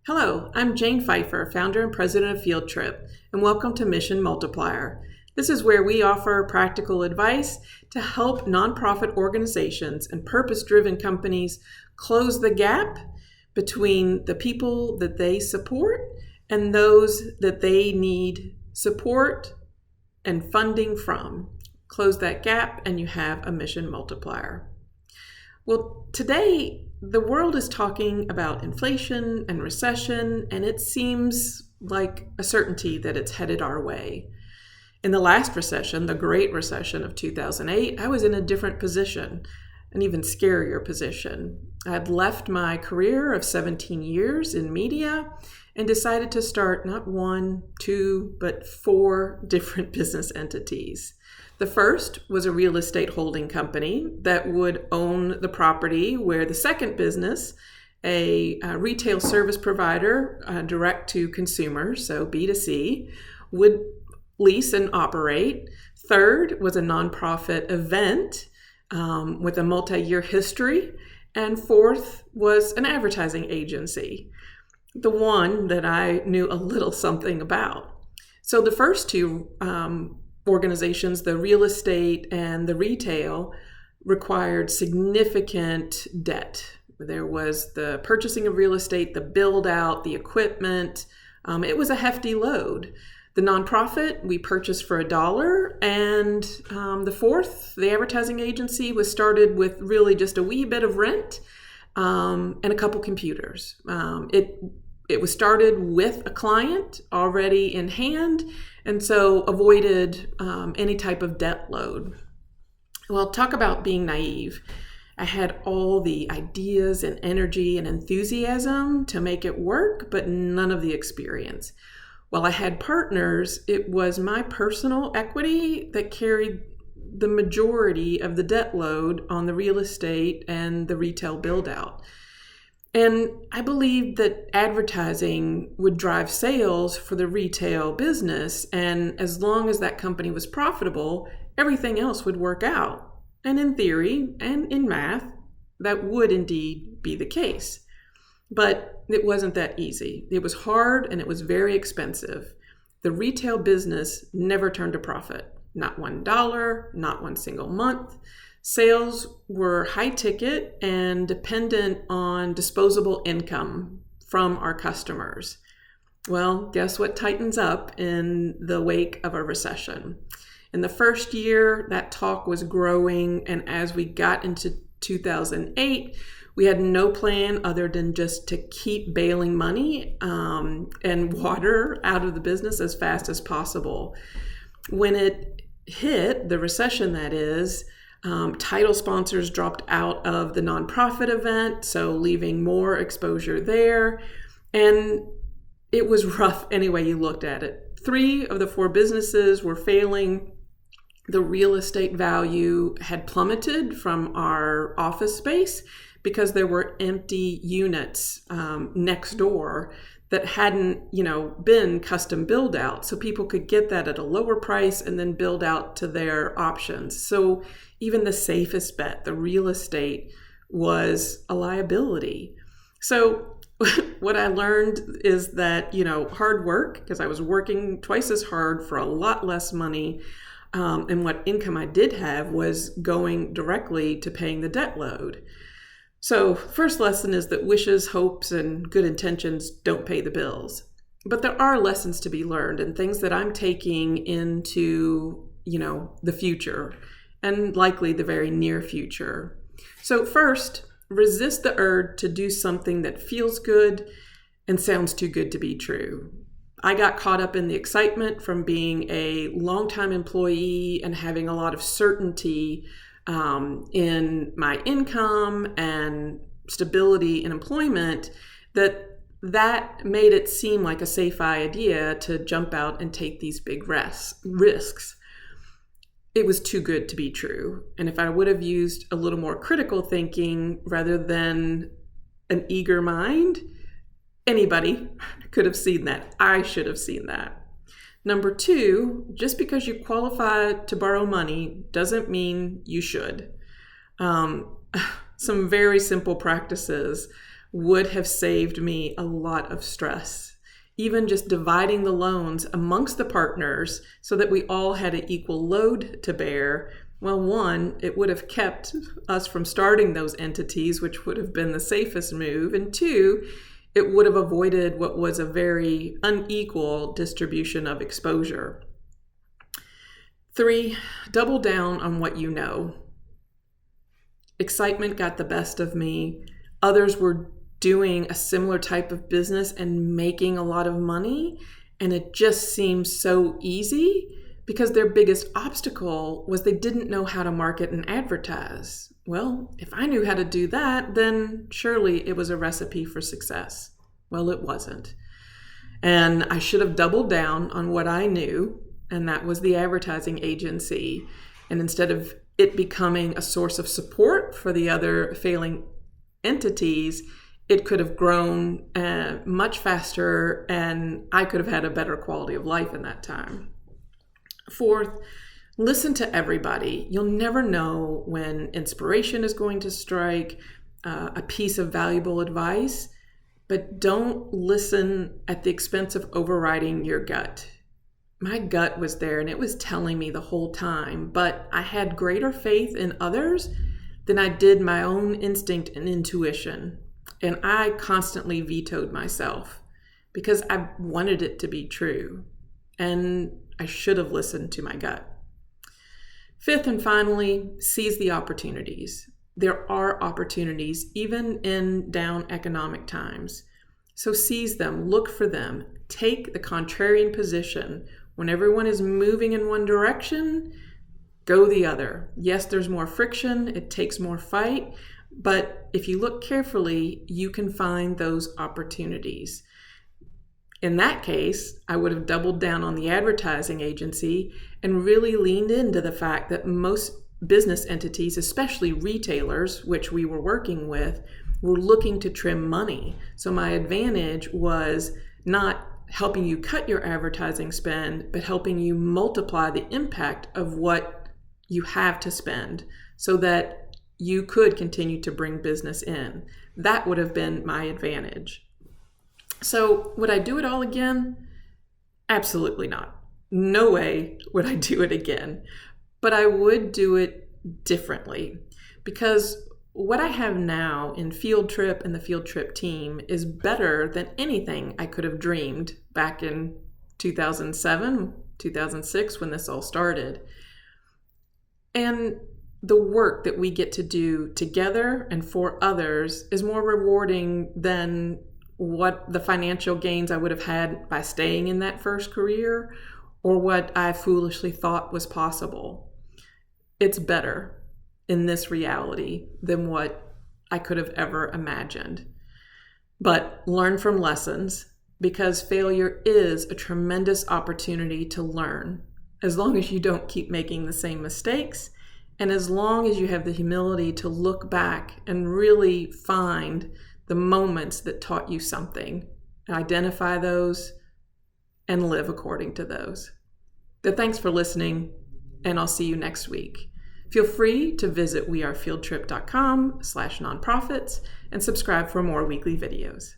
Hello, I'm Jane Pfeiffer, founder and president of Fieldtrip, and welcome to Mission Multiplier. This is where we offer practical advice to help nonprofit organizations and purpose-driven companies close the gap between the people that they support and those that they need support and funding from. Close that gap and you have a mission multiplier. Well, today the world is talking about inflation and recession, and it seems like a certainty that it's headed our way. In the last recession, the Great Recession of 2008, I was in a different position, an even scarier position. I had left my career of 17 years in media and decided to start not one, two, but four different business entities. The first was a real estate holding company that would own the property where the second business, a retail service provider, direct to consumers, so B2C, would lease and operate. Third was a nonprofit event with a multi-year history. And fourth was an advertising agency, the one that I knew a little something about. So the first two organizations, the real estate and the retail, required significant debt. There was the purchasing of real estate, the build out, the equipment. It was a hefty load. The nonprofit we purchased for $1, and the fourth, the advertising agency, was started with really just a wee bit of rent and a couple computers. It was started with a client already in hand, and so avoided any type of debt load. Well, talk about being naive. I had all the ideas and energy and enthusiasm to make it work, but none of the experience. While I had partners, it was my personal equity that carried the majority of the debt load on the real estate and the retail build out. And I believed that advertising would drive sales for the retail business, and as long as that company was profitable, everything else would work out. And in theory and in math, that would indeed be the case. But it wasn't that easy. It was hard and it was very expensive. The retail business never turned a profit. Not $1, not one single month. Sales were high ticket and dependent on disposable income from our customers. Well, guess what tightens up in the wake of a recession? In the first year, that talk was growing, and as we got into 2008, we had no plan other than just to keep bailing money and water out of the business as fast as possible. When it hit, the recession that is, title sponsors dropped out of the nonprofit event, so leaving more exposure there. And it was rough any way you looked at it. 3 of the 4 businesses were failing. The real estate value had plummeted from our office space because there were empty units next door that hadn't, been custom build out. So people could get that at a lower price and then build out to their options. So even the safest bet, the real estate, was a liability. So what I learned is that, hard work, because I was working twice as hard for a lot less money, and what income I did have was going directly to paying the debt load. So first lesson is that wishes, hopes, and good intentions don't pay the bills. But there are lessons to be learned and things that I'm taking into, the future and likely the very near future. So first, resist the urge to do something that feels good and sounds too good to be true. I got caught up in the excitement from being a longtime employee and having a lot of certainty in my income and stability in employment that made it seem like a safe idea to jump out and take these big risks. It was too good to be true. And if I would have used a little more critical thinking rather than an eager mind, anybody could have seen that. I should have seen that. Number 2, just because you qualify to borrow money doesn't mean you should. Some very simple practices would have saved me a lot of stress. Even just dividing the loans amongst the partners so that we all had an equal load to bear. Well, one, it would have kept us from starting those entities, which would have been the safest move. And two, it would have avoided what was a very unequal distribution of exposure. 3, double down on what you know. Excitement got the best of me. Others were doing a similar type of business and making a lot of money, and it just seemed so easy because their biggest obstacle was they didn't know how to market and advertise. Well, if I knew how to do that, then surely it was a recipe for success. Well, it wasn't. And I should have doubled down on what I knew, and that was the advertising agency. And instead of it becoming a source of support for the other failing entities, it could have grown much faster, and I could have had a better quality of life in that time. 4th, listen to everybody. You'll never know when inspiration is going to strike, a piece of valuable advice, but don't listen at the expense of overriding your gut. My gut was there and it was telling me the whole time, but I had greater faith in others than I did my own instinct and intuition. And I constantly vetoed myself because I wanted it to be true. And I should have listened to my gut. 5th and finally, seize the opportunities. There are opportunities even in down economic times. So seize them, look for them, take the contrarian position. When everyone is moving in one direction, go the other. Yes, there's more friction, it takes more fight, but if you look carefully, you can find those opportunities. In that case, I would have doubled down on the advertising agency and really leaned into the fact that most business entities, especially retailers, which we were working with, were looking to trim money. So my advantage was not helping you cut your advertising spend, but helping you multiply the impact of what you have to spend so that you could continue to bring business in. That would have been my advantage. So would I do it all again? Absolutely not. No way would I do it again. But I would do it differently because what I have now in Fieldtrip and the Fieldtrip team is better than anything I could have dreamed back in 2007, 2006 when this all started. And the work that we get to do together and for others is more rewarding than what the financial gains I would have had by staying in that first career or what I foolishly thought was possible. It's better in this reality than what I could have ever imagined. But learn from lessons because failure is a tremendous opportunity to learn as long as you don't keep making the same mistakes and as long as you have the humility to look back and really find the moments that taught you something, identify those, and live according to those. So thanks for listening, and I'll see you next week. Feel free to visit wearefieldtrip.com/nonprofits and subscribe for more weekly videos.